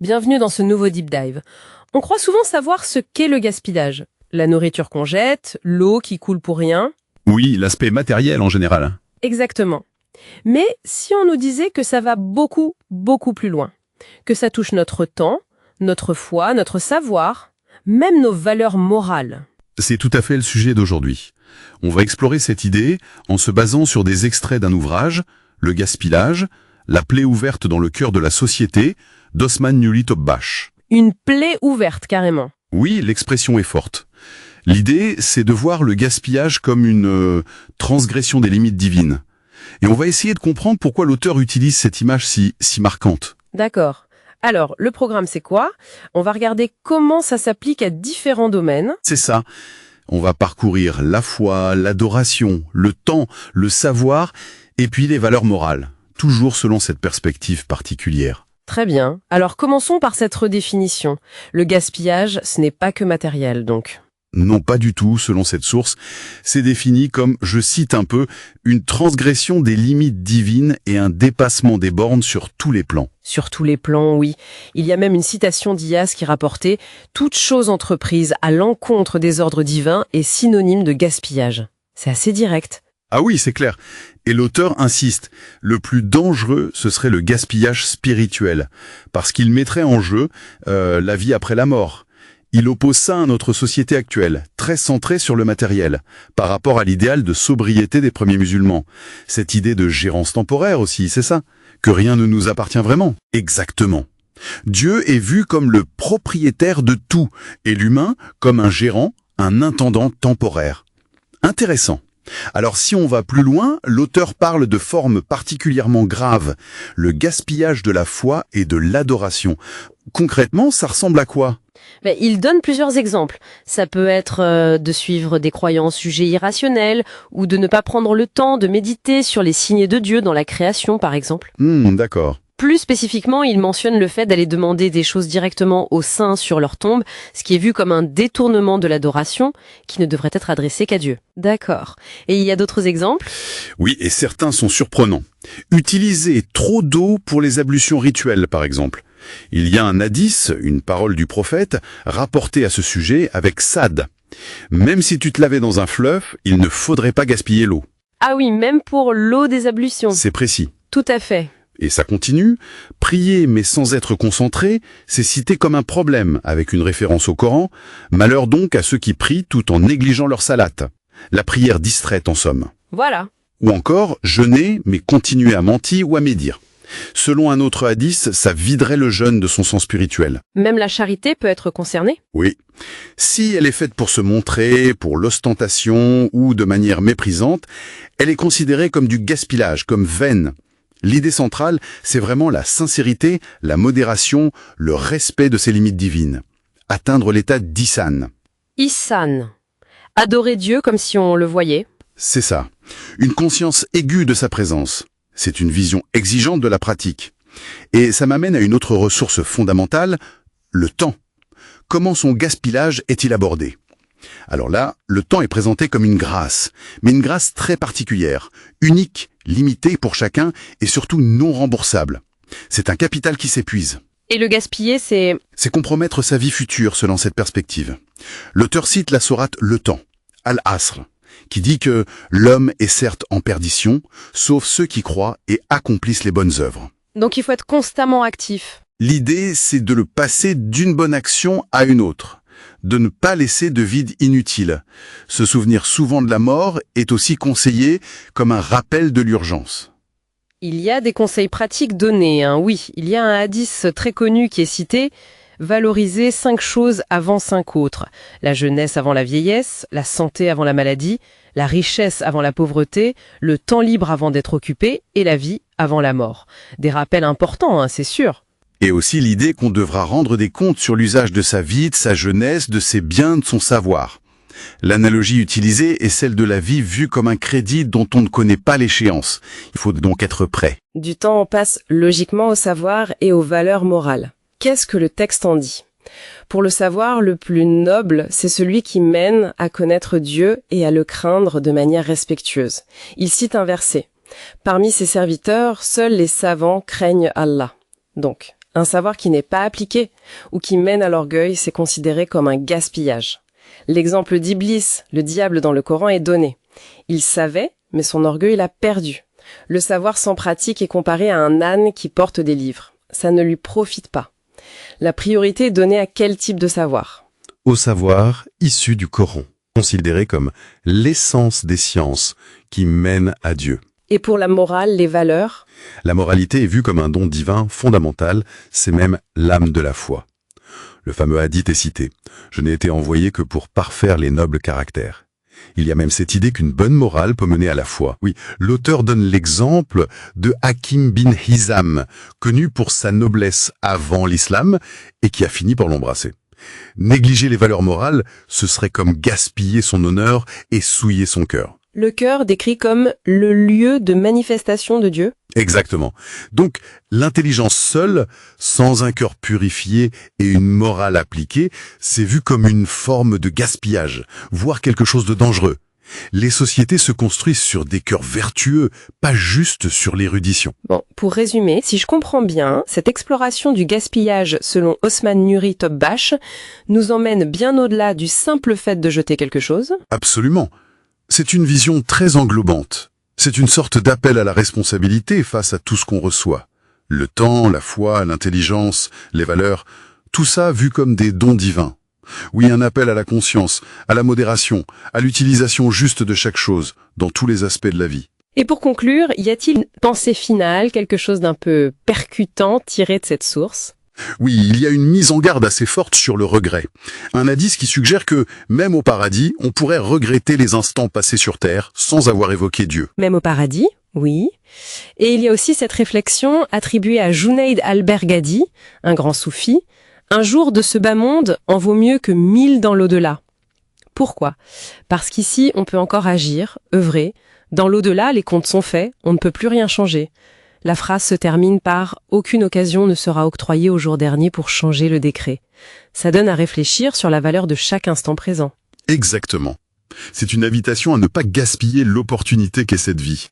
Bienvenue dans ce nouveau Deep Dive. On croit souvent savoir ce qu'est le gaspillage. La nourriture qu'on jette, l'eau qui coule pour rien. Oui, l'aspect matériel en général. Exactement. Mais si on nous disait que ça va beaucoup, beaucoup plus loin, que ça touche notre temps, notre foi, notre savoir, même nos valeurs morales. C'est tout à fait le sujet d'aujourd'hui. On va explorer cette idée en se basant sur des extraits d'un ouvrage, Le gaspillage, la plaie ouverte dans le cœur de la société, d'Osman Nuri Topbaş. Une plaie ouverte, carrément. Oui, l'expression est forte. L'idée, c'est de voir le gaspillage comme une transgression des limites divines. Et on va essayer de comprendre pourquoi l'auteur utilise cette image si marquante. D'accord. Alors, le programme, c'est quoi? On va regarder comment ça s'applique à différents domaines. C'est ça. On va parcourir la foi, l'adoration, le temps, le savoir, et puis les valeurs morales, toujours selon cette perspective particulière. Très bien. Alors, commençons par cette redéfinition. Le gaspillage, ce n'est pas que matériel, donc. Non, pas du tout, selon cette source. C'est défini comme, je cite un peu, une transgression des limites divines et un dépassement des bornes sur tous les plans. Sur tous les plans, oui. Il y a même une citation d'Ias qui rapportait « Toute chose entreprise à l'encontre des ordres divins est synonyme de gaspillage ». C'est assez direct. Ah oui, c'est clair. Et l'auteur insiste, le plus dangereux, ce serait le gaspillage spirituel, parce qu'il mettrait en jeu la vie après la mort. Il oppose ça à notre société actuelle, très centrée sur le matériel, par rapport à l'idéal de sobriété des premiers musulmans. Cette idée de gérance temporaire aussi, c'est ça? Que rien ne nous appartient vraiment. Exactement. Dieu est vu comme le propriétaire de tout, et l'humain comme un gérant, un intendant temporaire. Intéressant. Alors si on va plus loin, l'auteur parle de formes particulièrement graves, le gaspillage de la foi et de l'adoration. Concrètement, ça ressemble à quoi? Il donne plusieurs exemples. Ça peut être de suivre des croyances jugées irrationnelles ou de ne pas prendre le temps de méditer sur les signes de Dieu dans la création, par exemple. D'accord. Plus spécifiquement, il mentionne le fait d'aller demander des choses directement aux saints sur leur tombe, ce qui est vu comme un détournement de l'adoration qui ne devrait être adressé qu'à Dieu. D'accord. Et il y a d'autres exemples? Oui, et certains sont surprenants. Utiliser trop d'eau pour les ablutions rituelles, par exemple. Il y a un hadith, une parole du prophète, rapportée à ce sujet avec Sad. Même si tu te lavais dans un fleuve, il ne faudrait pas gaspiller l'eau. Ah oui, même pour l'eau des ablutions. C'est précis. Tout à fait. Et ça continue. Prier mais sans être concentré, c'est cité comme un problème, avec une référence au Coran. Malheur donc à ceux qui prient tout en négligeant leur salate. La prière distraite en somme. Voilà. Ou encore, jeûner mais continuer à mentir ou à médire. Selon un autre hadith, ça viderait le jeûne de son sens spirituel. Même la charité peut être concernée? Oui. Si elle est faite pour se montrer, pour l'ostentation ou de manière méprisante, elle est considérée comme du gaspillage, comme vaine. L'idée centrale, c'est vraiment la sincérité, la modération, le respect de ses limites divines. Atteindre l'état d'Ihsan. Ihsan. Adorer Dieu comme si on le voyait. C'est ça. Une conscience aiguë de sa présence. C'est une vision exigeante de la pratique. Et ça m'amène à une autre ressource fondamentale, le temps. Comment son gaspillage est-il abordé? Alors là, le temps est présenté comme une grâce, mais une grâce très particulière, unique, limitée pour chacun et surtout non remboursable. C'est un capital qui s'épuise. Et le gaspiller, c'est compromettre sa vie future selon cette perspective. L'auteur cite la sourate Le Temps, Al-Asr, qui dit que l'homme est certes en perdition, sauf ceux qui croient et accomplissent les bonnes œuvres. Donc il faut être constamment actif. L'idée, c'est de le passer d'une bonne action à une autre, de ne pas laisser de vide inutile. Se souvenir souvent de la mort est aussi conseillé comme un rappel de l'urgence. Il y a des conseils pratiques donnés, oui. Il y a un hadith très connu qui est cité « Valoriser 5 choses avant 5 autres. La jeunesse avant la vieillesse, la santé avant la maladie, la richesse avant la pauvreté, le temps libre avant d'être occupé et la vie avant la mort. » Des rappels importants, c'est sûr. Et aussi l'idée qu'on devra rendre des comptes sur l'usage de sa vie, de sa jeunesse, de ses biens, de son savoir. L'analogie utilisée est celle de la vie vue comme un crédit dont on ne connaît pas l'échéance. Il faut donc être prêt. Du temps, on passe logiquement au savoir et aux valeurs morales. Qu'est-ce que le texte en dit? Pour le savoir, le plus noble, c'est celui qui mène à connaître Dieu et à le craindre de manière respectueuse. Il cite un verset. Parmi ses serviteurs, seuls les savants craignent Allah. Donc, Un savoir qui n'est pas appliqué ou qui mène à l'orgueil, c'est considéré comme un gaspillage. L'exemple d'Iblis, le diable dans le Coran, est donné. Il savait, mais son orgueil l'a perdu. Le savoir sans pratique est comparé à un âne qui porte des livres. Ça ne lui profite pas. La priorité est donnée à quel type de savoir ? Au savoir issu du Coran, considéré comme l'essence des sciences qui mène à Dieu. Et pour la morale, les valeurs ? La moralité est vue comme un don divin fondamental, c'est même l'âme de la foi. Le fameux hadith est cité. Je n'ai été envoyé que pour parfaire les nobles caractères. Il y a même cette idée qu'une bonne morale peut mener à la foi. Oui, l'auteur donne l'exemple de Hakim bin Hizam, connu pour sa noblesse avant l'islam et qui a fini par l'embrasser. Négliger les valeurs morales, ce serait comme gaspiller son honneur et souiller son cœur. Le cœur décrit comme le lieu de manifestation de Dieu. Exactement. Donc, l'intelligence seule, sans un cœur purifié et une morale appliquée, c'est vu comme une forme de gaspillage, voire quelque chose de dangereux. Les sociétés se construisent sur des cœurs vertueux, pas juste sur l'érudition. Bon, pour résumer, si je comprends bien, cette exploration du gaspillage selon Osman Nuri Topbash nous emmène bien au-delà du simple fait de jeter quelque chose. Absolument. C'est une vision très englobante. C'est une sorte d'appel à la responsabilité face à tout ce qu'on reçoit. Le temps, la foi, l'intelligence, les valeurs, tout ça vu comme des dons divins. Oui, un appel à la conscience, à la modération, à l'utilisation juste de chaque chose, dans tous les aspects de la vie. Et pour conclure, y a-t-il une pensée finale, quelque chose d'un peu percutant tiré de cette source ? Oui, il y a une mise en garde assez forte sur le regret. Un hadith qui suggère que, même au paradis, on pourrait regretter les instants passés sur Terre sans avoir évoqué Dieu. Même au paradis, oui. Et il y a aussi cette réflexion attribuée à Junayd al-Bergadi, un grand soufi. Un jour de ce bas monde en vaut mieux que 1000 dans l'au-delà. Pourquoi ? Parce qu'ici, on peut encore agir, œuvrer. Dans l'au-delà, les comptes sont faits, on ne peut plus rien changer. La phrase se termine par « Aucune occasion ne sera octroyée au jour dernier pour changer le décret ». Ça donne à réfléchir sur la valeur de chaque instant présent. Exactement. C'est une invitation à ne pas gaspiller l'opportunité qu'est cette vie.